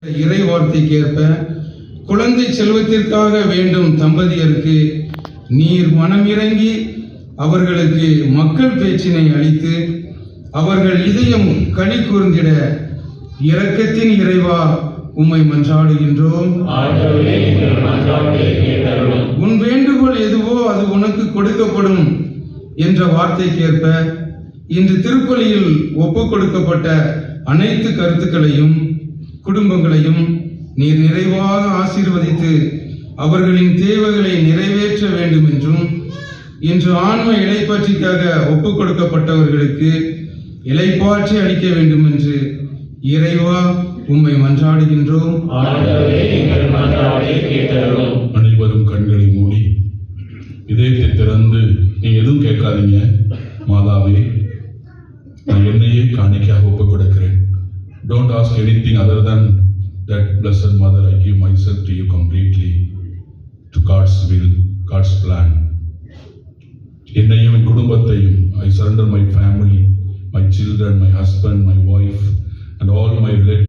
இறை வார்த்தைக்கு ஏற்ப குழந்தை செல்வத்திற்காக வேண்டும் தம்பதியருக்கு நீர் மனமிறங்கி அவர்களுக்கு மக்கள் பேச்சினை அளித்து அவர்கள் இதயம் களி கூர்ந்திட இரக்கத்தின் இறைவா உம்மை மன்றாடுகின்றோம். உன் வேண்டுகோள் எதுவோ அது உனக்கு கொடுக்கப்படும் என்ற வார்த்தைக்கு ஏற்ப இன்று திருப்பலியில் ஒப்புக் கொடுக்கப்பட்ட அனைத்து கருத்துக்களையும் குடும்பங்களையும் நீர் நிறைவாக ஆசீர்வதித்து அவர்களின் தேவைகளை நிறைவேற்ற வேண்டும் என்றும் இன்று ஆன்ம இளைப்பாற்றிக்காக ஒப்புக் கொடுக்கப்பட்டவர்களுக்கு இளைப்பாற்றி அளிக்க வேண்டும் என்று இறைவா உம்மை மன்றாடுகின்றோம். அனைவரும் கண்களை மூடி இதயத்தை திறந்து நீங்க எதுவும் கேட்காதீங்க. மாதாவே, நான் என்னையே காணிக்கையாக ஒப்புக் கொடுக்கிறேன். Don't ask anything other than that, Blessed Mother, I give myself to you completely, to God's will, God's plan. என்னையும் என் குடும்பத்தையும் I surrender my family, my children, my husband, my wife and all my relatives.